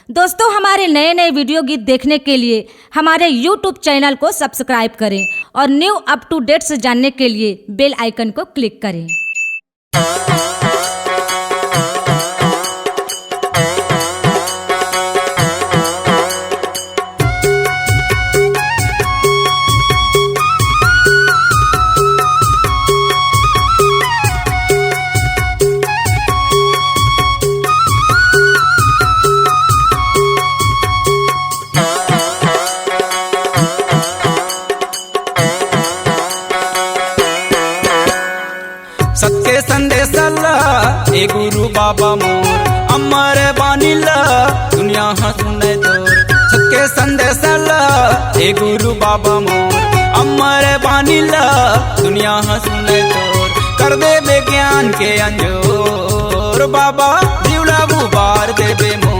दोस्तों, हमारे नए नए वीडियो गीत देखने के लिए हमारे YouTube चैनल को सब्सक्राइब करें और न्यू अप टू डेट्स जानने के लिए बेल आइकन को क्लिक करें। सत्य संदेशला ए गुरु बाबा मोर अमर बानीला दुनिया सुने तोर। सत्य संदेशला ए गुरु बाबा मोर अमर बानीला दुनिया सुने तोर। कर दे विज्ञान के अंजोर बाबा जीवला बुबार देवे मोर।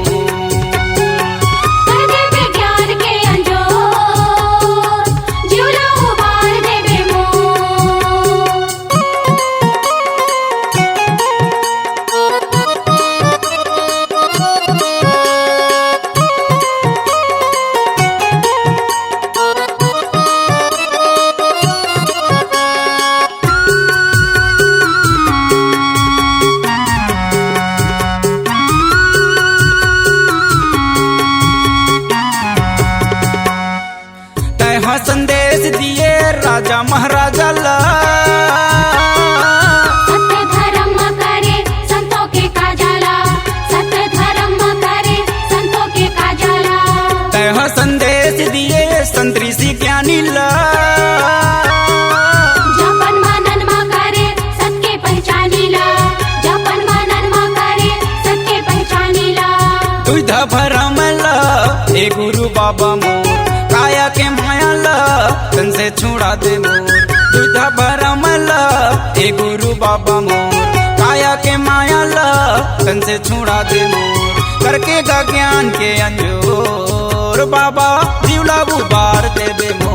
संदेश दिए राजा महाराजा ला सत्य धर्म करे संतों के काजला, सत्य धर्म करे संतों के काजला। तह संदेश दिए संत ऋषि ज्ञानी ला जपन मनन मा करे सत्य पहचानी ला, जपन मनन मा करे सत्य पहचानी ला। दुधा भरम ला ए गुरु बाबा मोर काया के माया ला तन से छुड़ा दे मोर। दुधा भरम ला ए गुरु बाबा मोर काया के माया ला तन से छुड़ा दे मोर। करके गा ज्ञान के अंजोर बाबा जीवला बुबार दे दे मोर।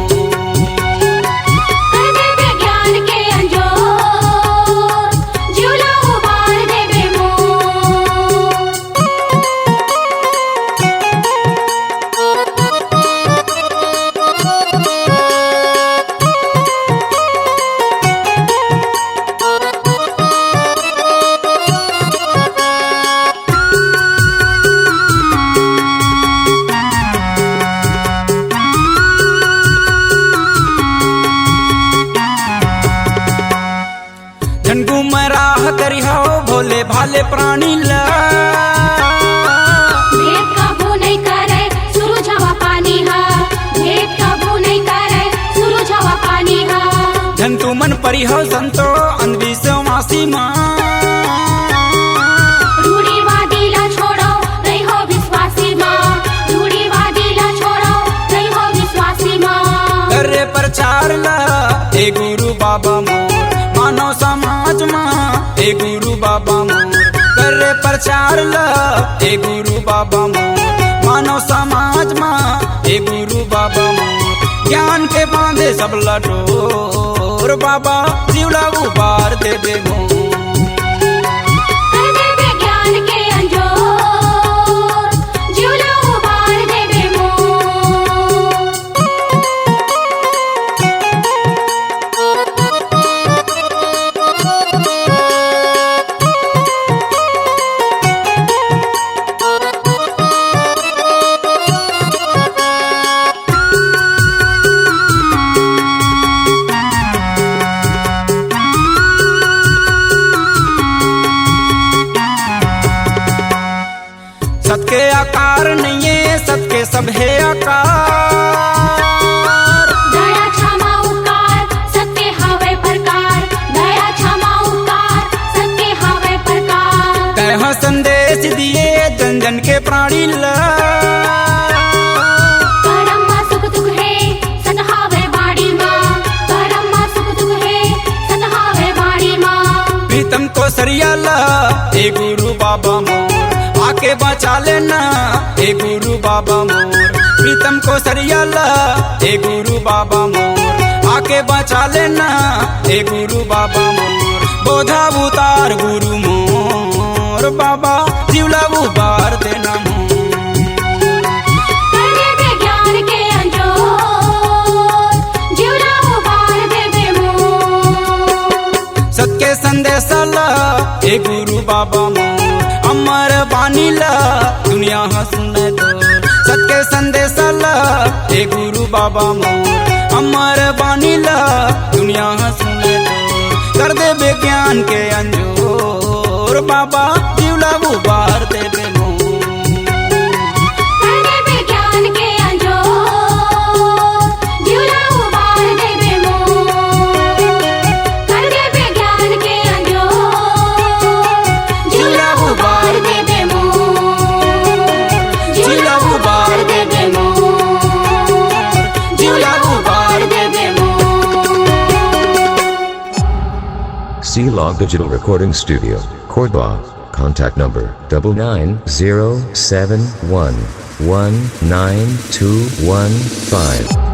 गुमराह करी हो भोले भाले प्राणी ला भेद काबू नहीं करे सुलझावा पानी हा, भेद काबू नहीं करे सुलझावा पानी हा। धन तू मन परी हो संतो अंधविश्वासी माँ रूढ़ीवादी ला छोड़ो रही हो विश्वासी माँ, रूढ़ीवादी ला छोड़ो रही हो विश्वासी माँ। करे प्रचार ला ए गुरु बाबा मोर मानव समाज माँ ए गुरु बाबा मोर। करे प्रचार ला ए गुरु बाबा मोर मानव समाज माँ ए गुरु बाबा मोर। ज्ञान के बांधे सब लटोर बाबा जीवला उबार दे दे मोर। ज्ञान के अंजोर जीवला उबार देवे मोर। सत के आकार नहीं है सत के सब है आकार। दया क्षमा उपकार सत्य हावे प्रकार, दया क्षमा उपकार सत्य हावे प्रकार। तह संदेश दिए जन जन के प्राणी ला करम मा सुख दुख है सत हावे बाड़ी माँ, करम मा सुख दुख है सत हावे बाड़ी माँ। प्रीतम को सरिया ला ए गुरु बाबा मोर आके बचा लेना ए गुरु बाबा मोर। प्रीतम को सरिया ला ए गुरु बाबा मोर आके बचा लेना ए गुरु बाबा मोर। बोधा उतार गुरु मोर बाबा जीवला उबार देना मोर। ए गुरु बाबा मोर अमर बानी ला दुनिया हंसने दो सत्य संदेश ला ए गुरु बाबा मोर अमर बानी ला दुनिया हंसने दो कर दे विज्ञान के अंजोर बाबा जीवला उबार दे दे C-Log Digital Recording Studio, Cordoba. Contact number 9907119215.